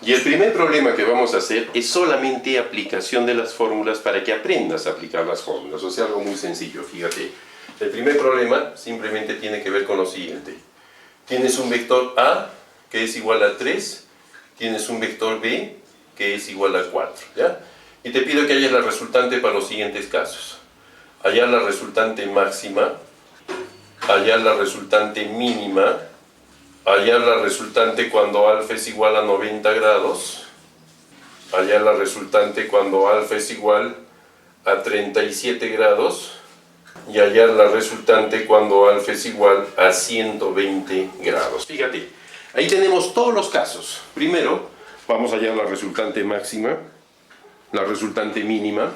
Y el primer problema que vamos a hacer es solamente aplicación de las fórmulas para que aprendas a aplicar las fórmulas. O sea, algo muy sencillo, fíjate. El primer problema simplemente tiene que ver con lo siguiente. Tienes un vector A que es igual a 3, tienes un vector B que es igual a 4, ¿ya? Y te pido que halles la resultante para los siguientes casos. Hallar la resultante máxima, hallar la resultante mínima, hallar la resultante cuando alfa es igual a 90 grados, hallar la resultante cuando alfa es igual a 37 grados y hallar la resultante cuando alfa es igual a 120 grados. Fíjate, ahí tenemos todos los casos. Primero, vamos a hallar la resultante máxima, la resultante mínima,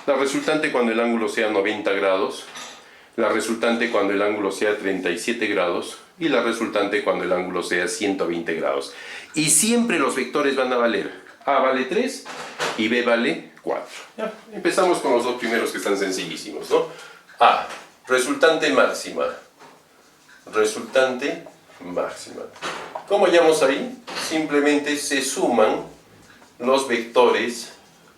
la resultante cuando el ángulo sea 90 grados, la resultante cuando el ángulo sea 37 grados y la resultante cuando el ángulo sea 120 grados. Y siempre los vectores van a valer. A vale 3 y B vale 4. ¿Ya? Empezamos con los dos primeros que están sencillísimos, ¿no? A, resultante máxima. Resultante máxima. ¿Cómo hallamos ahí? Simplemente se suman los vectores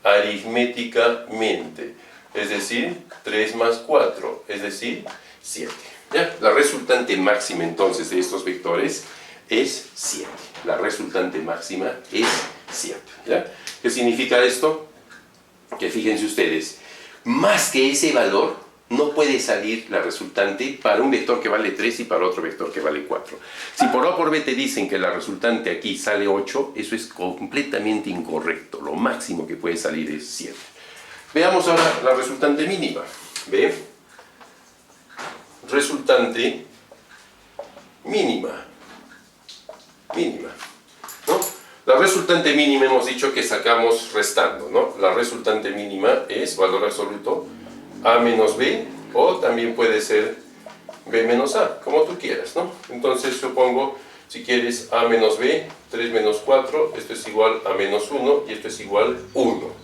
aritméticamente. Es decir, 3 más 4, es decir, 7. ¿Ya? La resultante máxima entonces de estos vectores es 7. La resultante máxima es 7. ¿Ya? ¿Qué significa esto? Que fíjense ustedes, más que ese valor no puede salir la resultante para un vector que vale 3 y para otro vector que vale 4. Si por A o por B te dicen que la resultante aquí sale 8, eso es completamente incorrecto. Lo máximo que puede salir es 7. Veamos ahora la resultante mínima. ¿Ve? Resultante mínima. Mínima, ¿no? La resultante mínima hemos dicho que sacamos restando, ¿no? La resultante mínima es valor absoluto A menos B, o también puede ser B menos A, como tú quieras, ¿no? Entonces supongo, si quieres A menos B, 3 menos 4, esto es igual a menos 1 y esto es igual 1.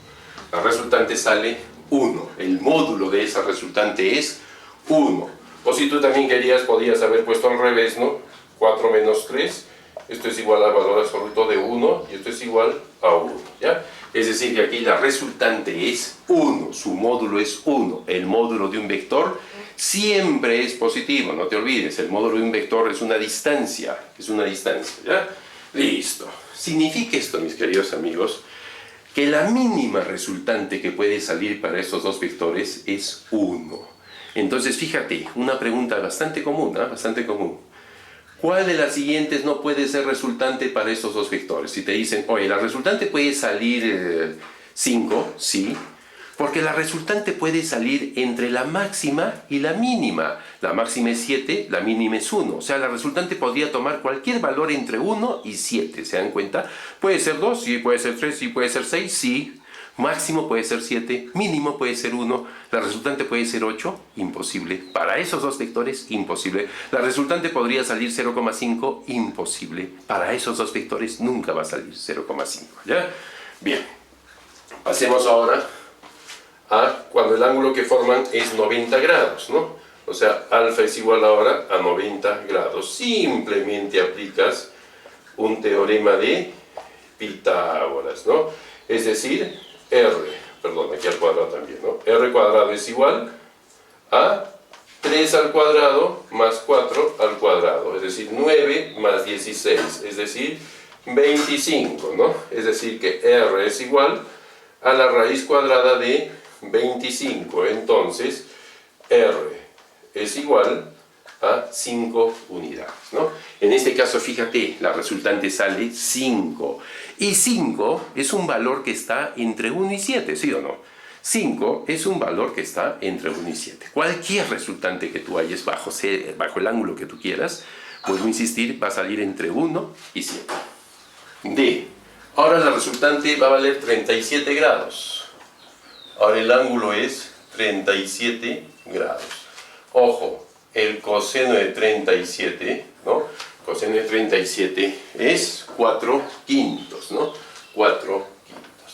La resultante sale 1. El módulo de esa resultante es 1. O si tú también querías, podías haber puesto al revés, ¿no? 4 menos 3, esto es igual al valor absoluto de 1 y esto es igual a 1, ¿ya? Es decir, que aquí la resultante es 1, su módulo es 1. El módulo de un vector siempre es positivo, no te olvides, el módulo de un vector es una distancia, ¿ya? Listo. Significa esto, mis queridos amigos, que la mínima resultante que puede salir para estos dos vectores es 1. Entonces, fíjate, una pregunta bastante común, ¿eh? Bastante común. ¿Cuál de las siguientes no puede ser resultante para estos dos vectores? Si te dicen, oye, la resultante puede salir 5, sí, porque la resultante puede salir entre la máxima y la mínima. La máxima es 7, la mínima es 1. O sea, la resultante podría tomar cualquier valor entre 1 y 7, ¿se dan cuenta? Puede ser 2, sí, puede ser 3, sí, puede ser 6, sí. Máximo puede ser 7, mínimo puede ser 1, la resultante puede ser 8, imposible. Para esos dos vectores, imposible. La resultante podría salir 0,5, imposible. Para esos dos vectores nunca va a salir 0,5, ¿ya? Bien, pasemos ahora a cuando el ángulo que forman es 90 grados, ¿no? O sea, alfa es igual ahora a 90 grados. Simplemente aplicas un teorema de Pitágoras, ¿no? Es decir, aquí al cuadrado también, ¿no? R cuadrado es igual a 3 al cuadrado más 4 al cuadrado, es decir, 9 más 16, es decir, 25, ¿no? Es decir, que R es igual a la raíz cuadrada de 25, entonces R es igual a 5 unidades, ¿no? En este caso, fíjate, la resultante sale 5. Y 5 es un valor que está entre 1 y 7, ¿sí o no? 5 es un valor que está entre 1 y 7. Cualquier resultante que tú halles bajo el ángulo que tú quieras, vuelvo a insistir, va a salir entre 1 y 7. D. Ahora la resultante va a valer 37 grados. Ahora el ángulo es 37 grados. Ojo, el coseno de 37, ¿no? Coseno de 37 es 4/5, ¿no? 4/5,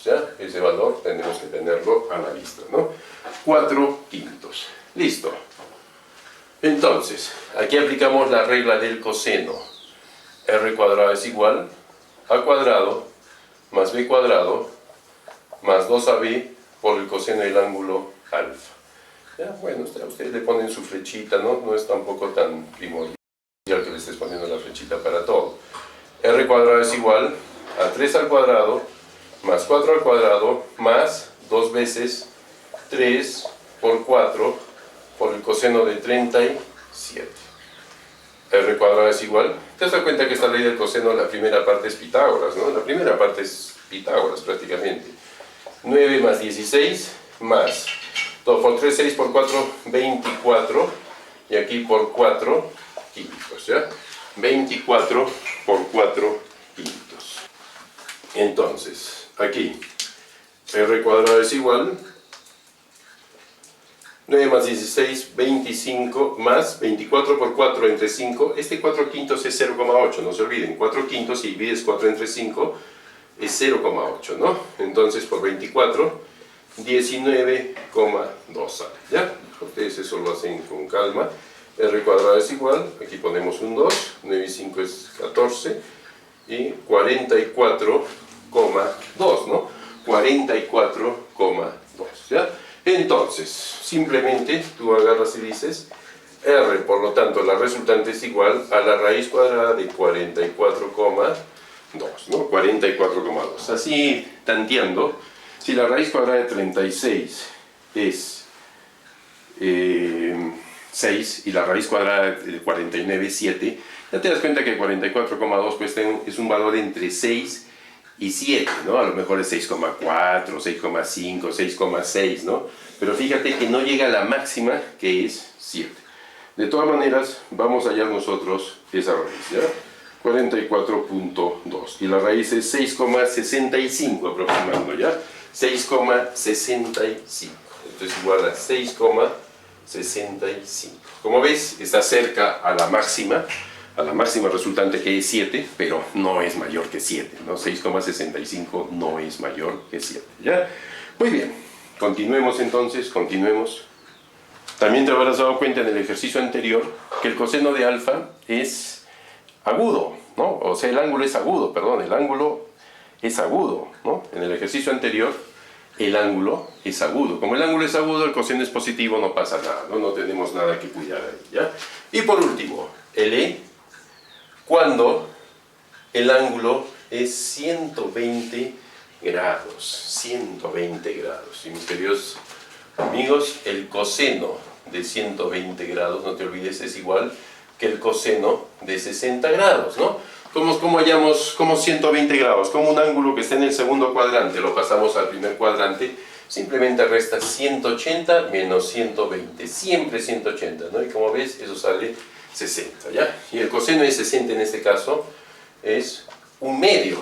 ¿ya? Ese valor tenemos que tenerlo a la vista, ¿no? 4/5. Listo. Entonces, aquí aplicamos la regla del coseno. R cuadrado es igual a cuadrado más b cuadrado más 2ab por el coseno del ángulo alfa. ¿Ya? Bueno, ustedes le ponen su flechita, ¿no? No es tampoco tan primordial que le estés poniendo la flechita para todo. R cuadrado es igual a 3 al cuadrado más 4 al cuadrado más 2 veces 3 por 4 por el coseno de 37. R cuadrado es igual. ¿Te das cuenta que esta ley del coseno, la primera parte es Pitágoras, ¿no? La primera parte es Pitágoras prácticamente. 9 más 16 más 2 por 3, 6 por 4, 24. Y aquí por 4 quintos, ¿ya? 24 por 4 quintos. Entonces, aquí, R cuadrado es igual 9 más 16, 25 más 24 por 4 entre 5. Este 4 quintos es 0,8, no se olviden. 4 quintos, si divides 4 entre 5, es 0,8, ¿no? Entonces, por 24, 19,2 sale, ¿ya? Ustedes eso lo hacen con calma. R cuadrado es igual, aquí ponemos un 2, 9 y 5 es 14, y 44,2, ¿no? 44,2, ¿ya? Entonces, simplemente tú agarras y dices R, por lo tanto, la resultante es igual a la raíz cuadrada de 44,2, ¿no? 44,2. Así, tanteando, si la raíz cuadrada de 36 es 6 y la raíz cuadrada de 49 es 7, ya te das cuenta que 44,2 pues es un valor entre 6 y 7, ¿no? A lo mejor es 6,4, 6,5, 6,6, ¿no? Pero fíjate que no llega a la máxima, que es 7. De todas maneras, vamos a hallar nosotros esa raíz, ¿ya? 44,2. Y la raíz es 6,65 aproximando, ¿ya? 6,65. Esto es igual a 6,65. Como ves, está cerca a la máxima resultante, que es 7, pero no es mayor que 7, ¿no? 6,65 no es mayor que 7, ¿ya? Muy bien, continuemos entonces, continuemos. También te habrás dado cuenta en el ejercicio anterior que el coseno de alfa es agudo, ¿no? O sea, el ángulo es agudo, perdón, el ángulo es agudo, ¿no? En el ejercicio anterior, el ángulo es agudo. Como el ángulo es agudo, el coseno es positivo, no pasa nada, ¿no? No tenemos nada que cuidar ahí, ¿ya? Y por último, el E, cuando el ángulo es 120 grados. 120 grados. Y mis queridos amigos, el coseno de 120 grados, no te olvides, es igual que el coseno de 60 grados, ¿no? ¿Cómo hallamos 120 grados? Como un ángulo que está en el segundo cuadrante, lo pasamos al primer cuadrante, simplemente resta 180 menos 120, siempre 180, ¿no? Y como ves, eso sale 60, ¿ya? Y el coseno de 60 en este caso es 1/2.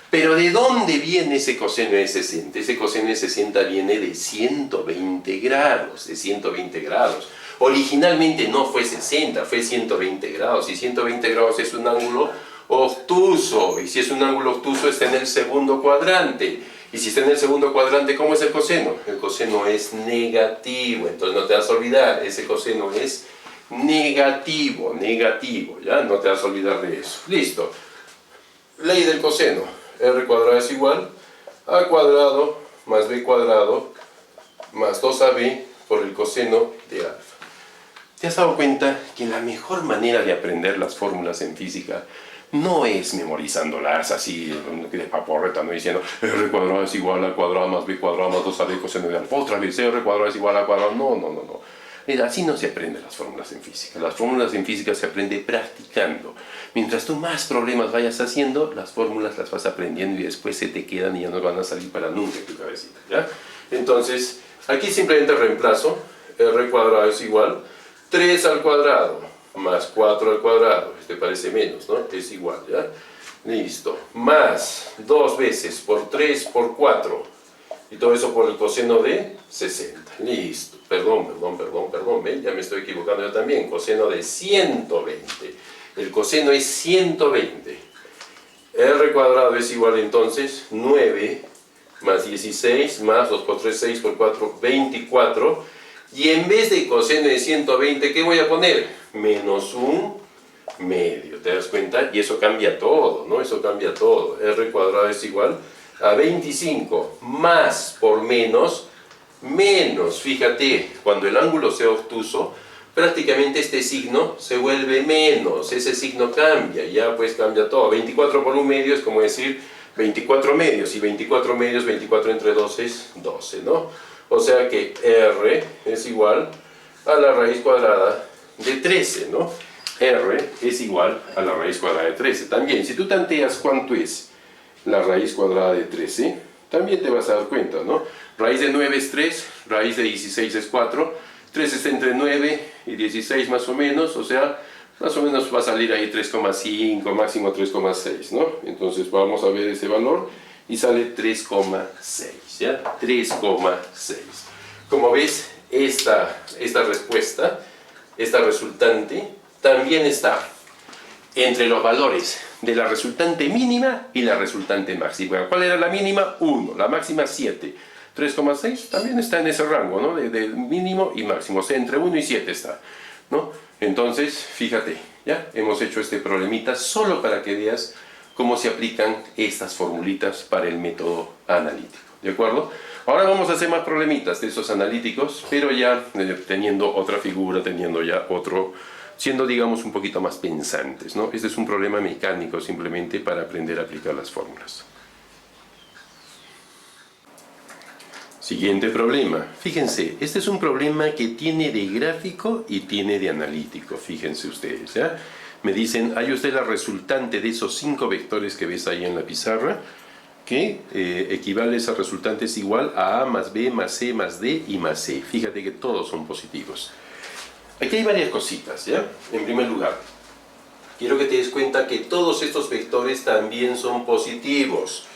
Pero ¿de dónde viene ese coseno de 60? Ese coseno de 60 viene de 120 grados, de 120 grados. Originalmente no fue 60, fue 120 grados. Y 120 grados es un ángulo obtuso. Y si es un ángulo obtuso, está en el segundo cuadrante. Y si está en el segundo cuadrante, ¿cómo es el coseno? El coseno es negativo. Entonces no te vas a olvidar, ese coseno es negativo, ¿ya? No te vas a olvidar de eso. Listo. Ley del coseno. R cuadrado es igual a A cuadrado más B cuadrado más 2AB por el coseno de alfa. ¿Te has dado cuenta que la mejor manera de aprender las fórmulas en física no es memorizándolas así de paporreta, no diciendo R cuadrado es igual a cuadrado más B cuadrado más 2AB coseno de alfa? Otra vez R cuadrado es igual a cuadrado. No. Así no se aprenden las fórmulas en física. Las fórmulas en física se aprende practicando. Mientras tú más problemas vayas haciendo, las fórmulas las vas aprendiendo y después se te quedan y ya no van a salir para nunca en tu cabecita, ¿ya? Entonces, aquí simplemente reemplazo. R cuadrado es igual 3 al cuadrado más 4 al cuadrado. Este parece menos, ¿no? Es igual, ¿ya? Listo. Más 2 veces por 3 por 4. Y todo eso por el coseno de 60. Listo. Perdón. ¿Ven? Ya me estoy equivocando yo también. Coseno de 120. El coseno es 120. R cuadrado es igual entonces 9 más 16 más 2 por 3, 6 por 4, 24. Y en vez de coseno de 120, ¿qué voy a poner? Menos un medio, ¿te das cuenta? Y eso cambia todo, ¿no? Eso cambia todo. R cuadrado es igual a 25 más por menos, fíjate, cuando el ángulo sea obtuso, prácticamente este signo se vuelve menos, ese signo cambia, ya pues cambia todo. 24 por un medio es como decir 24 medios, y 24 medios, 24 entre 2 es 12, ¿no? O sea que R es igual a la raíz cuadrada de 13, ¿no? R es igual a la raíz cuadrada de 13. También, si tú tanteas cuánto es la raíz cuadrada de 13, también te vas a dar cuenta, ¿no? Raíz de 9 es 3, raíz de 16 es 4, 3 está entre 9 y 16 más o menos, o sea, más o menos va a salir ahí 3,5, máximo 3,6, ¿no? Entonces vamos a ver ese valor y sale 3,6, ¿ya? 3,6. Como ves, esta respuesta, esta resultante, también está entre los valores de la resultante mínima y la resultante máxima. ¿Cuál era la mínima? 1, la máxima 7. 3,6 también está en ese rango, ¿no? De mínimo y máximo, o sea, entre 1 y 7 está, ¿no? Entonces, fíjate, ya hemos hecho este problemita solo para que veas cómo se aplican estas formulitas para el método analítico, ¿de acuerdo? Ahora vamos a hacer más problemitas de esos analíticos, pero ya teniendo otra figura, teniendo ya otro, siendo digamos un poquito más pensantes, ¿no? Este es un problema mecánico simplemente para aprender a aplicar las fórmulas. Siguiente problema. Fíjense, este es un problema que tiene de gráfico y tiene de analítico. Fíjense ustedes, ¿ya? Me dicen, hay usted la resultante de esos 5 vectores que ves ahí en la pizarra, que equivale a esa resultante es igual a más B más C más D y más C. Fíjate que todos son positivos. Aquí hay varias cositas, ¿ya? En primer lugar, quiero que te des cuenta que todos estos vectores también son positivos.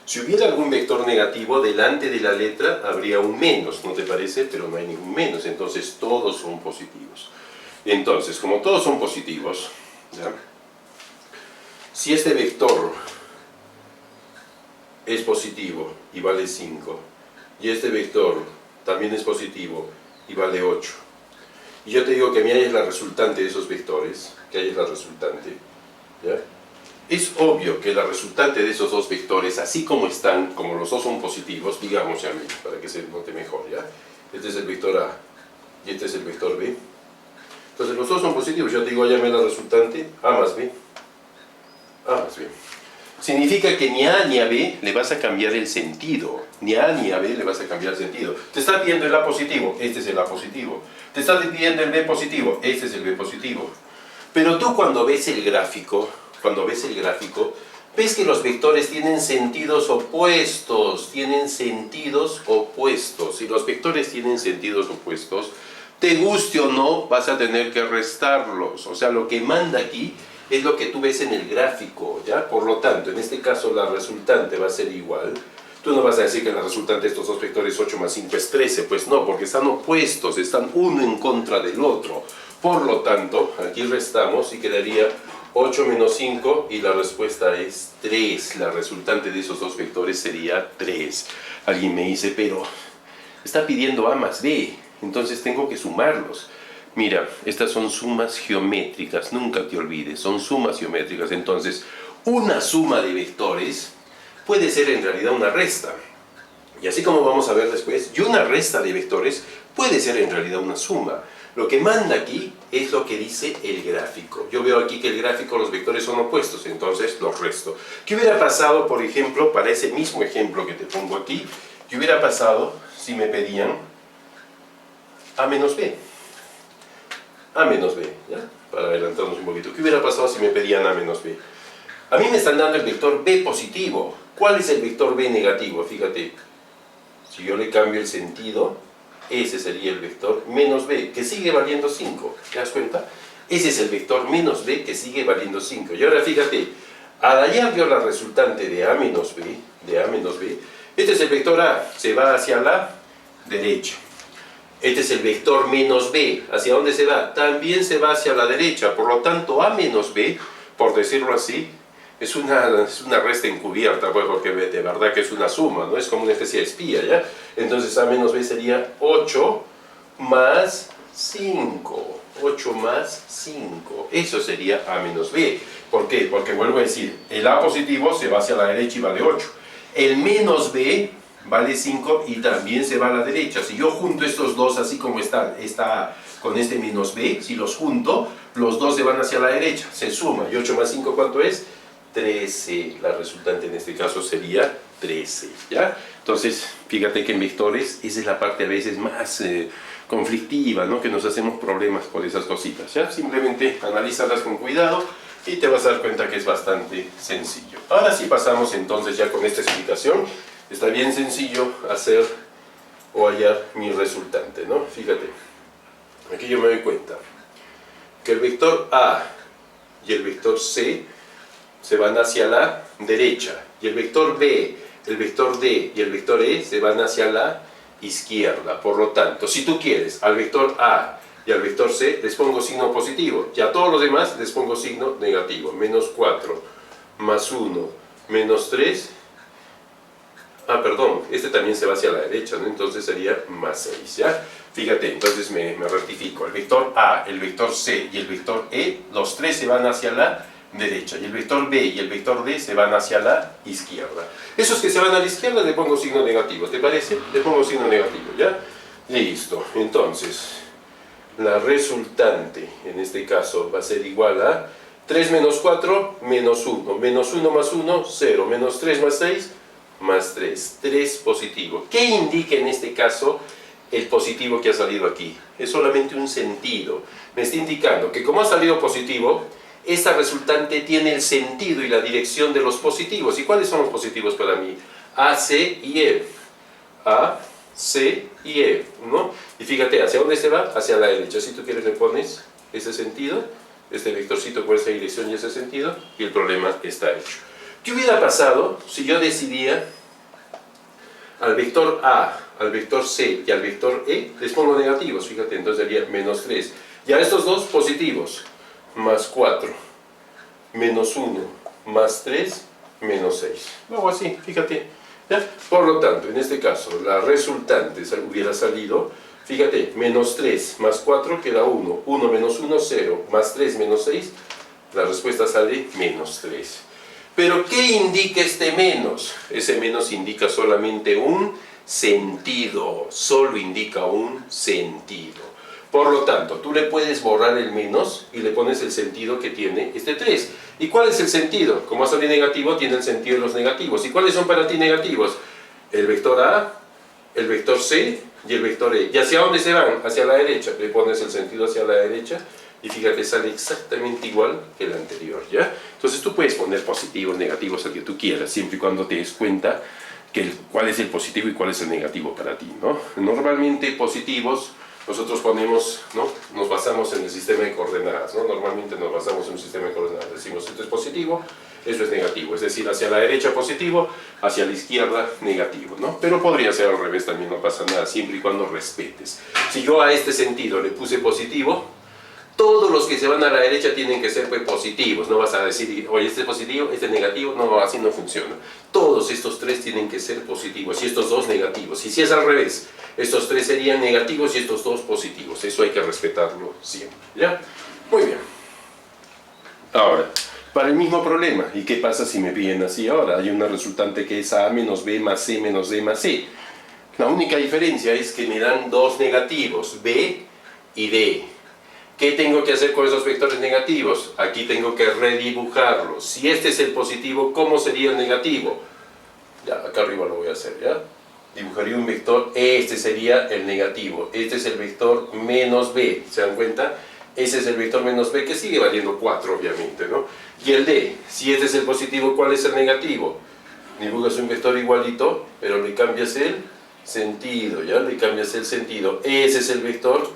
Si hubiera algún vector negativo, delante de la letra habría un menos, ¿no te parece? Pero no hay ningún menos, entonces todos son positivos. Entonces, como todos son positivos, ¿ya? Si este vector es positivo y vale 5, y este vector también es positivo y vale 8, y yo te digo que mi A es la resultante de esos vectores, que A es la resultante, ¿ya? Es obvio que la resultante de esos dos vectores, así como están, como los dos son positivos, digamos ya, para que se note mejor, ¿ya? Este es el vector A y este es el vector B. Entonces los dos son positivos, yo te digo, llame la resultante A más B. A más B. Significa que ni a A ni a B le vas a cambiar el sentido. Ni a A ni a B le vas a cambiar el sentido. Te está pidiendo el A positivo, este es el A positivo. Te está pidiendo el B positivo, este es el B positivo. Pero tú cuando ves el gráfico, ves que los vectores tienen sentidos opuestos, Si los vectores tienen sentidos opuestos, te guste o no, vas a tener que restarlos. O sea, lo que manda aquí es lo que tú ves en el gráfico, ¿ya? Por lo tanto, en este caso la resultante va a ser igual. Tú no vas a decir que la resultante de estos dos vectores 8 más 5 es 13, pues no, porque están opuestos, están uno en contra del otro. Por lo tanto, aquí restamos y quedaría 8 menos 5 y la respuesta es 3. La resultante de esos dos vectores sería 3. Alguien me dice, pero está pidiendo A más B, entonces tengo que sumarlos. Mira, estas son sumas geométricas, nunca te olvides, son sumas geométricas. Entonces, una suma de vectores puede ser en realidad una resta. Y así como vamos a ver después, y una resta de vectores puede ser en realidad una suma. Lo que manda aquí es lo que dice el gráfico. Yo veo aquí que el gráfico, los vectores son opuestos, entonces los resto. ¿Qué hubiera pasado, por ejemplo, para ese mismo ejemplo que te pongo aquí? ¿Qué hubiera pasado si me pedían A menos B? A menos B, ¿ya? Para adelantarnos un poquito. ¿Qué hubiera pasado si me pedían A menos B? A mí me están dando el vector B positivo. ¿Cuál es el vector B negativo? Fíjate, si yo le cambio el sentido, ese sería el vector menos B, que sigue valiendo 5. ¿Te das cuenta? Ese es el vector menos B que sigue valiendo 5. Y ahora fíjate, al hallar yo la resultante de A menos B, este es el vector A, se va hacia la derecha. Este es el vector menos B, ¿hacia dónde se va? También se va hacia la derecha, por lo tanto A menos B, por decirlo así, es una resta encubierta, pues, porque de verdad que es una suma, ¿no? Es como una especie de espía, ¿ya? Entonces A menos B sería 8 más 5. 8 más 5. Eso sería A menos B. ¿Por qué? Porque vuelvo a decir, el A positivo se va hacia la derecha y vale 8. El menos B vale 5 y también se va a la derecha. Si yo junto estos dos así como está con este menos B, si los junto, los dos se van hacia la derecha. Se suma. ¿Y 8 más 5 cuánto es? 13. La resultante en este caso sería 13. ¿Ya? Entonces, fíjate que en vectores esa es la parte a veces más conflictiva, ¿no? Que nos hacemos problemas por esas cositas. ¿Ya? Simplemente analízalas con cuidado y te vas a dar cuenta que es bastante sencillo. Ahora sí pasamos entonces ya con esta explicación. Está bien sencillo hacer o hallar mi resultante, ¿no? Fíjate, aquí yo me doy cuenta que el vector A y el vector C se van hacia la derecha y el vector B, el vector D y el vector E se van hacia la izquierda. Por lo tanto, si tú quieres al vector A y al vector C les pongo signo positivo y a todos los demás les pongo signo negativo. Menos 4 más 1 menos 3. Perdón, este también se va hacia la derecha, ¿no? Entonces sería más 6, ¿ya? Fíjate, entonces me rectifico. El vector A, el vector C y el vector E, los tres se van hacia la derecha. Y el vector B y el vector D se van hacia la izquierda. Esos que se van a la izquierda le pongo signo negativo, ¿te parece? Le pongo signo negativo, ¿ya? Listo. Entonces, la resultante, en este caso, va a ser igual a 3 menos 4, menos 1. Menos 1 más 1, 0. Menos 3 más 6, más 3. 3 positivo. ¿Qué indica en este caso el positivo que ha salido aquí? Es solamente un sentido. Me está indicando que como ha salido positivo, esta resultante tiene el sentido y la dirección de los positivos. ¿Y cuáles son los positivos para mí? A, C y E. A, C y E, ¿no? Y fíjate, ¿hacia dónde se va? Hacia la derecha. Si tú quieres le pones ese sentido, este vectorcito con esa dirección y ese sentido, y el problema está hecho. ¿Qué hubiera pasado si yo decidía al vector A, al vector C y al vector E les pongo negativos? Fíjate, entonces sería menos 3. Y a estos dos positivos, más 4, menos 1, más 3, menos 6. Luego así, fíjate. ¿Ya? Por lo tanto, en este caso, la resultante hubiera salido, fíjate, menos 3 más 4 queda 1. 1 menos 1, 0. Más 3 menos 6, la respuesta sale menos 3. Pero ¿qué indica este menos? Ese menos indica solamente un sentido, solo indica un sentido. Por lo tanto, tú le puedes borrar el menos y le pones el sentido que tiene este 3. ¿Y cuál es el sentido? Como ha salido negativo, tiene el sentido de los negativos. ¿Y cuáles son para ti negativos? El vector A, el vector C y el vector E. ¿Y hacia dónde se van? Hacia la derecha. Le pones el sentido hacia la derecha y fíjate, sale exactamente igual que el anterior, ¿ya? Entonces tú puedes poner positivos, negativos, al que tú quieras, siempre y cuando te des cuenta cuál es el positivo y cuál es el negativo para ti, ¿no? Normalmente positivos nosotros ponemos, ¿no? Nos basamos en el sistema de coordenadas, ¿no? Normalmente nos basamos en un sistema de coordenadas. Decimos esto es positivo, esto es negativo. Es decir, hacia la derecha positivo, hacia la izquierda negativo, ¿no? Pero podría ser al revés también, no pasa nada, siempre y cuando respetes. Si yo a este sentido le puse positivo, todos los que se van a la derecha tienen que ser pues, positivos. No vas a decir, oye, este es positivo, este es negativo. No, así no funciona. Todos estos tres tienen que ser positivos y estos dos negativos. Y si es al revés, estos tres serían negativos y estos dos positivos. Eso hay que respetarlo siempre, ¿ya? Muy bien. Ahora, para el mismo problema, ¿y qué pasa si me piden así ahora? Hay una resultante que es A menos B más C menos D más C. La única diferencia es que me dan dos negativos, B y D. ¿Qué tengo que hacer con esos vectores negativos? Aquí tengo que redibujarlos. Si este es el positivo, ¿cómo sería el negativo? Ya, acá arriba lo voy a hacer, ¿ya? Dibujaría un vector, este sería el negativo. Este es el vector menos B, ¿se dan cuenta? Ese es el vector menos B, que sigue valiendo 4, obviamente, ¿no? Y el D, si este es el positivo, ¿cuál es el negativo? Dibujas un vector igualito, pero le cambias el sentido, ¿ya? Le cambias el sentido. Ese es el vector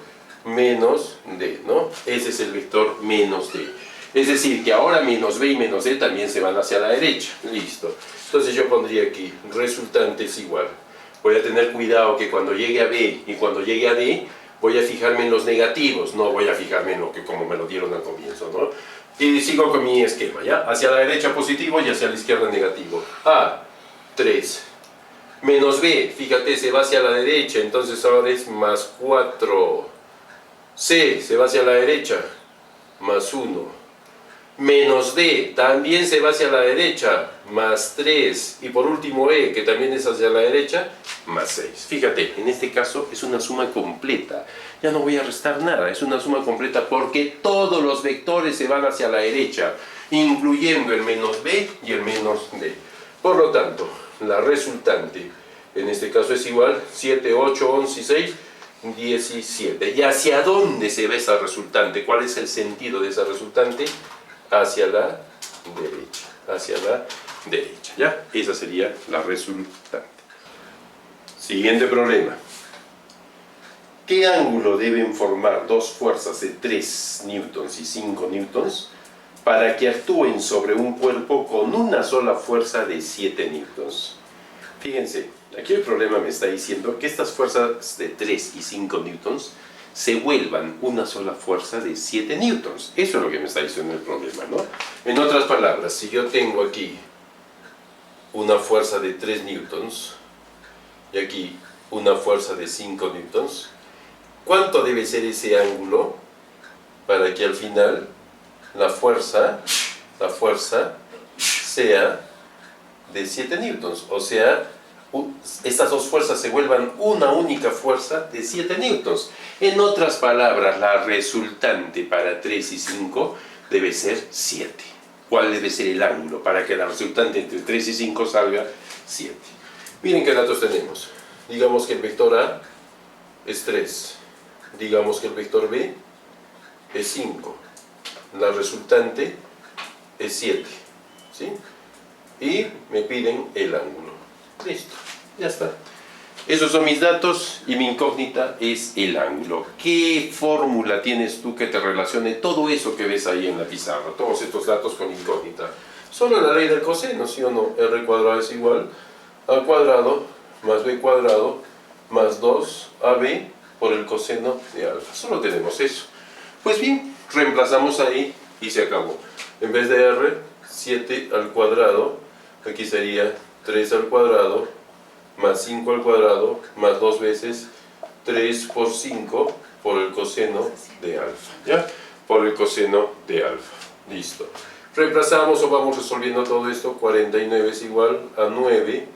menos D, ¿no? Ese es el vector menos D. Es decir, que ahora menos B y menos D también se van hacia la derecha. Listo. Entonces yo pondría aquí, resultante es igual. Voy a tener cuidado que cuando llegue a B y cuando llegue a D, voy a fijarme en los negativos, no voy a fijarme en lo que como me lo dieron al comienzo, ¿no? Y sigo con mi esquema, ¿ya? Hacia la derecha positivo y hacia la izquierda negativo. A, 3. Menos B, fíjate, se va hacia la derecha, entonces ahora es más 4. C se va hacia la derecha, más 1. Menos D también se va hacia la derecha, más 3. Y por último E, que también es hacia la derecha, más 6. Fíjate, en este caso es una suma completa. Ya no voy a restar nada, es una suma completa porque todos los vectores se van hacia la derecha, incluyendo el menos B y el menos D. Por lo tanto, la resultante en este caso es igual 7, 8, 11 y 6, 17. ¿Y hacia dónde se ve esa resultante? ¿Cuál es el sentido de esa resultante? Hacia la derecha, ¿ya? Esa sería la resultante. Siguiente problema. ¿Qué ángulo deben formar dos fuerzas de 3 newtons y 5 newtons para que actúen sobre un cuerpo con una sola fuerza de 7 newtons? Fíjense, aquí el problema me está diciendo que estas fuerzas de 3 y 5 newtons se vuelvan una sola fuerza de 7 newtons. Eso es lo que me está diciendo el problema, ¿no? En otras palabras, si yo tengo aquí una fuerza de 3 newtons y aquí una fuerza de 5 newtons, ¿cuánto debe ser ese ángulo para que al final la fuerza sea de 7 newtons? O sea, estas dos fuerzas se vuelvan una única fuerza de 7 newtons. En otras palabras, la resultante para 3 y 5 debe ser 7. ¿Cuál debe ser el ángulo para que la resultante entre 3 y 5 salga 7? Miren qué datos tenemos. Digamos que el vector A es 3. Digamos que el vector B es 5. La resultante es 7. ¿Sí? Y me piden el ángulo. Listo, ya está. Esos son mis datos y mi incógnita es el ángulo. ¿Qué fórmula tienes tú que te relacione todo eso que ves ahí en la pizarra? Todos estos datos con incógnita. Solo la ley del coseno, ¿sí o no? R cuadrado es igual a A cuadrado más B cuadrado más 2AB por el coseno de alfa. Solo tenemos eso. Pues bien, reemplazamos ahí y se acabó. En vez de R, 7 al cuadrado, aquí sería 3 al cuadrado más 5 al cuadrado más 2 veces 3 por 5 por el coseno de alfa, ¿ya? Por el coseno de alfa. Listo. Reemplazamos o vamos resolviendo todo esto. 49 es igual a 9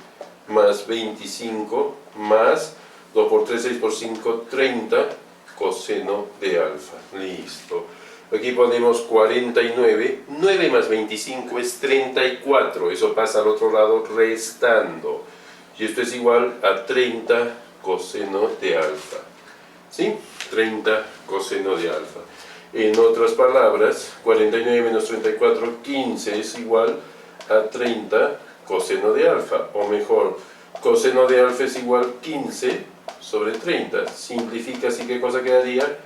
más 25 más 2 por 3, 6 por 5, 30 coseno de alfa. Listo. Aquí ponemos 49, 9 más 25 es 34, eso pasa al otro lado restando. Y esto es igual a 30 coseno de alfa. ¿Sí? 30 coseno de alfa. En otras palabras, 49 menos 34, 15 es igual a 30 coseno de alfa. O mejor, coseno de alfa es igual a 15 sobre 30. Simplifica así, ¿qué cosa quedaría?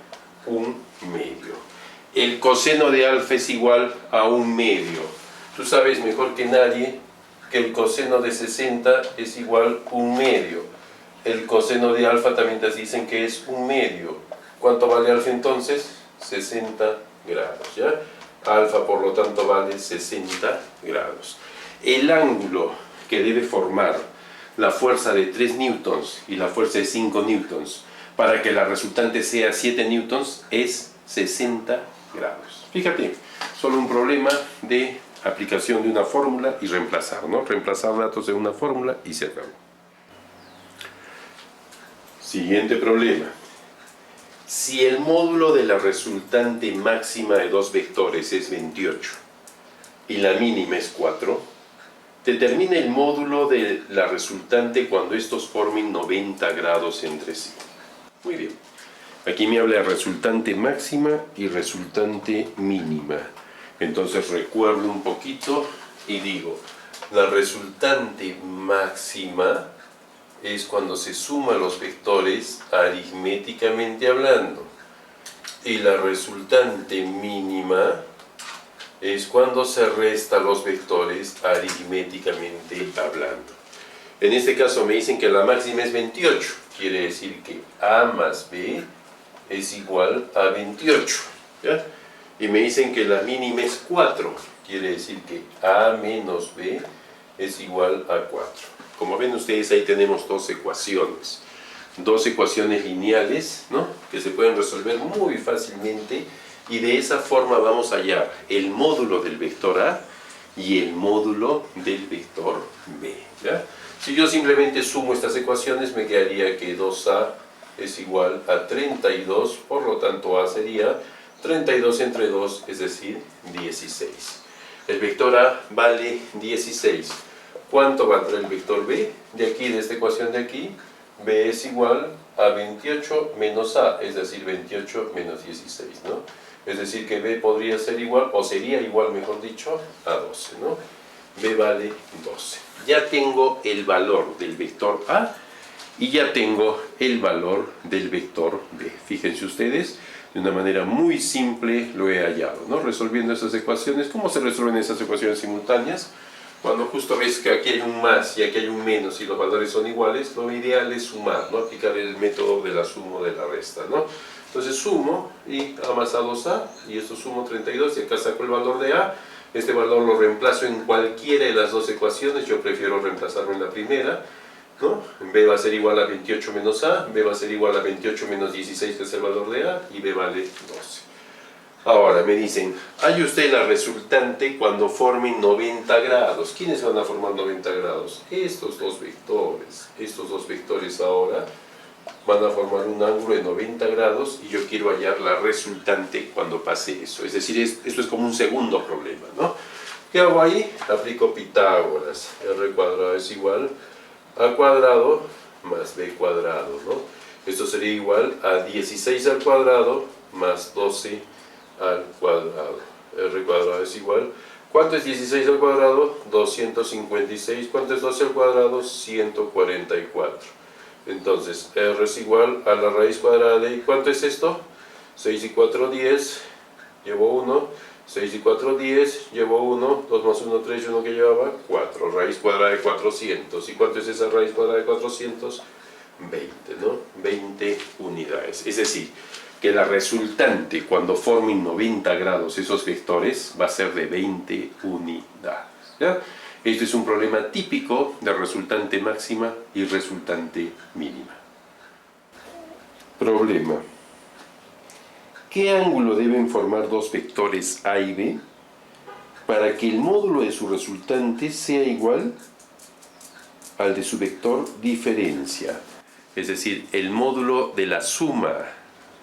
Un medio. El coseno de alfa es igual a un medio. Tú sabes mejor que nadie que el coseno de 60 es igual a un medio. El coseno de alfa también te dicen que es un medio. ¿Cuánto vale alfa entonces? 60 grados, ¿ya? Alfa por lo tanto vale 60 grados. El ángulo que debe formar la fuerza de 3 newtons y la fuerza de 5 newtons para que la resultante sea 7 newtons es 60 grados. Fíjate, solo un problema de aplicación de una fórmula y reemplazar, ¿no? Reemplazar datos de una fórmula y se acabó. Siguiente problema. Si el módulo de la resultante máxima de dos vectores es 28 y la mínima es 4, determina el módulo de la resultante cuando estos formen 90 grados entre sí. Muy bien. Aquí me habla de resultante máxima y resultante mínima. Entonces recuerdo un poquito y digo, la resultante máxima es cuando se suman los vectores aritméticamente hablando. Y la resultante mínima es cuando se restan los vectores aritméticamente hablando. En este caso me dicen que la máxima es 28. Quiere decir que A más B es igual a 28. ¿Ya? Y me dicen que la mínima es 4. Quiere decir que A menos B es igual a 4. Como ven ustedes, ahí tenemos dos ecuaciones. dos ecuaciones lineales, ¿no?, que se pueden resolver muy fácilmente, y de esa forma vamos a hallar el módulo del vector A y el módulo del vector B, ¿ya? Si yo simplemente sumo estas ecuaciones, me quedaría que 2A es igual a 32, por lo tanto A sería 32 entre 2, es decir, 16. El vector A vale 16. ¿Cuánto valdrá el vector B? De aquí, de esta ecuación de aquí, B es igual a 28 menos A, es decir, 28 menos 16, ¿no? Es decir, que B podría ser igual, o sería igual, mejor dicho, a 12, ¿no? B vale 12. Ya tengo el valor del vector A y ya tengo el valor del vector B. Fíjense ustedes, de una manera muy simple lo he hallado, ¿no? Resolviendo esas ecuaciones. ¿Cómo se resuelven esas ecuaciones simultáneas? Cuando justo ves que aquí hay un más y aquí hay un menos y los valores son iguales, lo ideal es sumar, ¿no? Aplicar el método de la suma o de la resta, ¿no? Entonces sumo, y A más A 2A, y esto sumo 32, y acá saco el valor de A. Este valor lo reemplazo en cualquiera de las dos ecuaciones, yo prefiero reemplazarlo en la primera, ¿no? B va a ser igual a 28 menos A, B va a ser igual a 28 menos 16, que es el valor de A, y B vale 12. Ahora me dicen, halle usted la resultante cuando formen 90 grados. ¿Quiénes van a formar 90 grados? Estos dos vectores. Estos dos vectores ahora van a formar un ángulo de 90 grados y yo quiero hallar la resultante cuando pase eso. Es decir, esto es como un segundo problema, ¿no? ¿Qué hago ahí? Aplico Pitágoras. R cuadrado es igual a A cuadrado más B cuadrado, ¿no? Esto sería igual a 16 al cuadrado más 12 al cuadrado. R cuadrado es igual. ¿Cuánto es 16 al cuadrado? 256. ¿Cuánto es 12 al cuadrado? 144. Entonces, R es igual a la raíz cuadrada de... ¿Cuánto es esto? 6 y 4, 10. Llevo 1. 6 y 4, 10. Llevo 1. 2 más 1, 3. Y 1 que llevaba 4. Raíz cuadrada de 400. ¿Y cuánto es esa raíz cuadrada de 400? 20, ¿no? 20 unidades. Es decir, que la resultante cuando formen 90 grados esos vectores va a ser de 20 unidades, ¿ya? Este es un problema típico de resultante máxima y resultante mínima. Problema. ¿Qué ángulo deben formar dos vectores A y B para que el módulo de su resultante sea igual al de su vector diferencia? Es decir, el módulo de la suma,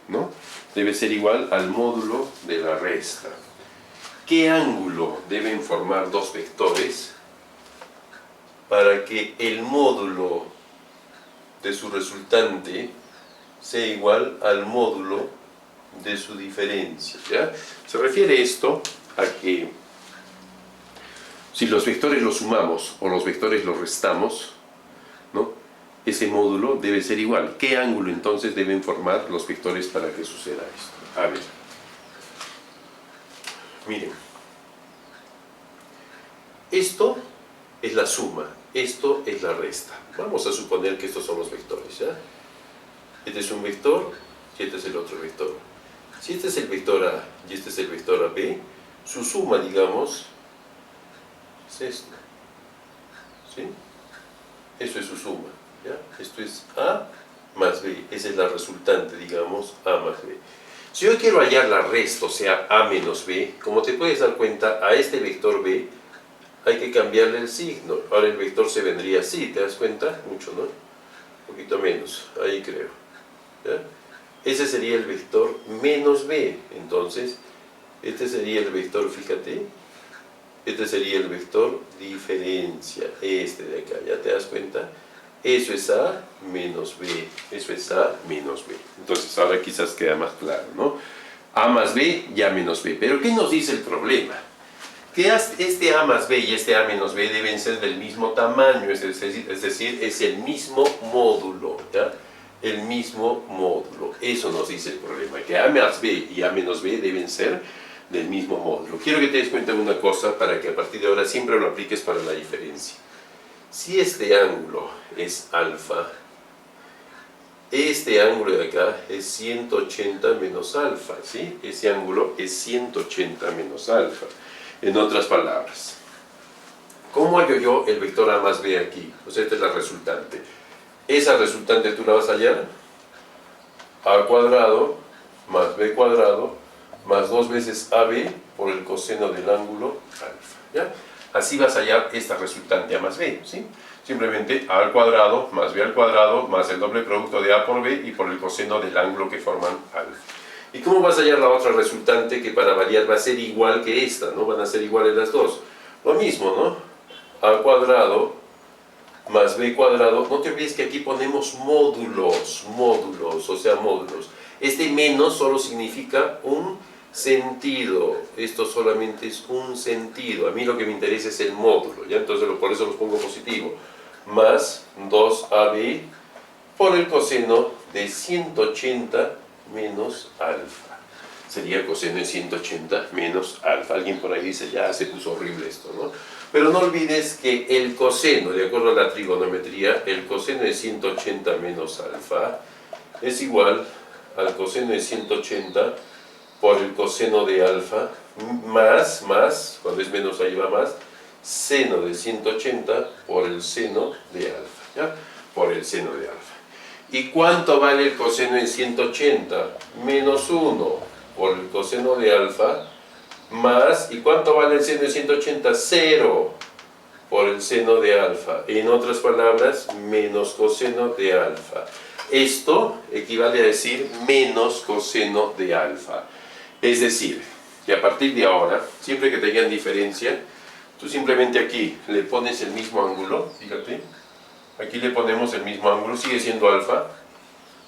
¿no?, debe ser igual al módulo de la resta. ¿Qué ángulo deben formar dos vectores para que el módulo de su resultante sea igual al módulo de su diferencia, ¿ya? Se refiere esto a que si los vectores los sumamos o los vectores los restamos, ¿no?, ese módulo debe ser igual. ¿Qué ángulo entonces deben formar los vectores para que suceda esto? A ver, miren, esto es la suma, esto es la resta. Vamos a suponer que estos son los vectores, ¿ya? Este es un vector y este es el otro vector. Si este es el vector A y este es el vector AB, su suma, digamos, es esto, ¿sí? Eso es su suma, ¿ya? Esto es A más B, esa es la resultante, digamos, A más B. Si yo quiero hallar la resta, o sea, A menos B, como te puedes dar cuenta, a este vector B hay que cambiarle el signo. Ahora el vector se vendría así, ¿te das cuenta? Mucho, ¿no? Un poquito menos, ahí creo, ¿ya? Ese sería el vector menos B. Entonces, este sería el vector, fíjate, este sería el vector diferencia, este de acá, ¿ya te das cuenta? Eso es A menos B, eso es A menos B. Entonces ahora quizás queda más claro, ¿no? A más B y A menos B. Pero ¿qué nos dice el problema? Que este A más B y este A menos B deben ser del mismo tamaño, es decir, es el mismo módulo, ¿ya? El mismo módulo. Eso nos dice el problema, que A más B y A menos B deben ser del mismo módulo. Quiero que te des cuenta de una cosa para que a partir de ahora siempre lo apliques para la diferencia. Si este ángulo es alfa, este ángulo de acá es 180 menos alfa, ¿sí? Ese ángulo es 180 menos alfa. En otras palabras, ¿cómo hallo yo el vector A más B aquí? Pues esta es la resultante. Esa resultante tú la vas a hallar a cuadrado más b cuadrado más 2 veces AB por el coseno del ángulo alfa, ¿ya? Así vas a hallar esta resultante A más B, ¿sí? Simplemente A al cuadrado más B al cuadrado más el doble producto de A por B y por el coseno del ángulo que forman alfa. ¿Y cómo vas a hallar la otra resultante que para variar va a ser igual que esta, ¿no? Van a ser iguales las dos. Lo mismo, ¿no? A al cuadrado más b cuadrado. No te olvides que aquí ponemos módulos, o sea, módulos. Este menos solo significa un sentido. Esto solamente es un sentido. A mí lo que me interesa es el módulo, ¿ya? Entonces por eso los pongo positivo. Más 2AB por el coseno de 180 menos alfa. Sería el coseno de 180 menos alfa. Alguien por ahí dice, ya se puso horrible esto, ¿no? Pero no olvides que el coseno, de acuerdo a la trigonometría, el coseno de 180 menos alfa es igual al coseno de 180 por el coseno de alfa más, cuando es menos ahí va más, seno de 180 por el seno de alfa, ¿ya? Por el seno de alfa. ¿Y cuánto vale el coseno de 180? Menos 1 por el coseno de alfa más, ¿y cuánto vale el seno de 180? 0 por el seno de alfa. En otras palabras, menos coseno de alfa. Esto equivale a decir menos coseno de alfa. Es decir, que a partir de ahora, siempre que tengan diferencia, tú simplemente aquí le pones el mismo ángulo, fíjate, aquí le ponemos el mismo ángulo, sigue siendo alfa,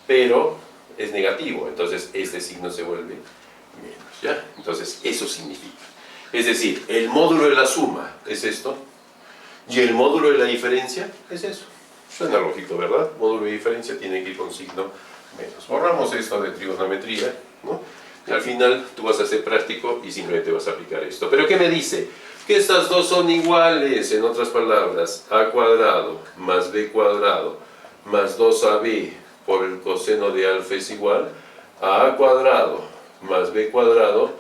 pero es negativo, entonces este signo se vuelve menos, ¿ya? Entonces eso significa. Es decir, el módulo de la suma es esto, y el módulo de la diferencia es eso. Suena lógico, ¿verdad? Módulo de diferencia tiene que ir con signo menos. Borramos esto de trigonometría, ¿no? Y al final tú vas a ser práctico y simplemente vas a aplicar esto. ¿Pero qué me dice? Que estas dos son iguales, en otras palabras, a cuadrado más b cuadrado más 2ab por el coseno de alfa es igual a cuadrado más b cuadrado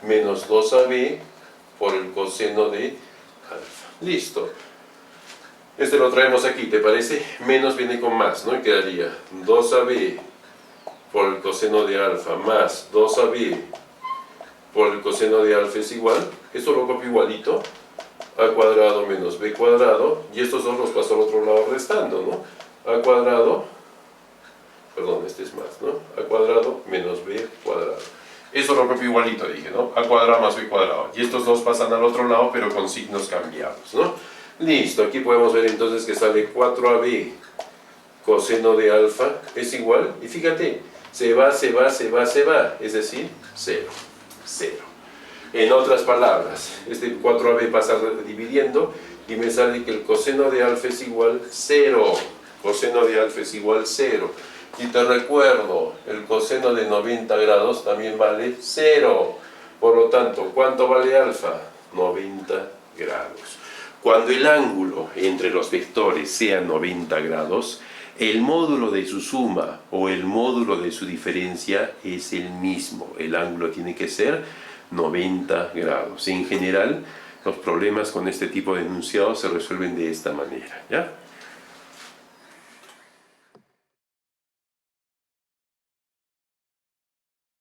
menos 2ab por el coseno de alfa. Listo. Este lo traemos aquí, ¿te parece? Menos viene con más, ¿no? Y quedaría 2ab por el coseno de alfa más 2ab por el coseno de alfa es igual. Esto lo copio igualito. A cuadrado menos b cuadrado. Y estos dos los paso al otro lado restando, ¿no? A cuadrado, perdón, este es más, ¿no? A cuadrado menos b cuadrado. Eso lo copio igualito, dije, ¿no? A cuadrado más b cuadrado. Y estos dos pasan al otro lado, pero con signos cambiados, ¿no? Listo, aquí podemos ver entonces que sale 4ab coseno de alfa es igual. Y fíjate, se va, es decir, 0. 0. En otras palabras, este 4ab pasa dividiendo y me sale que el coseno de alfa es igual 0. Coseno de alfa es igual 0. Y te recuerdo, el coseno de 90 grados también vale 0. Por lo tanto, ¿cuánto vale alfa? 90 grados. Cuando el ángulo entre los vectores sea 90 grados, el módulo de su suma o el módulo de su diferencia es el mismo. El ángulo tiene que ser 90 grados. En general, los problemas con este tipo de enunciados se resuelven de esta manera, ¿ya?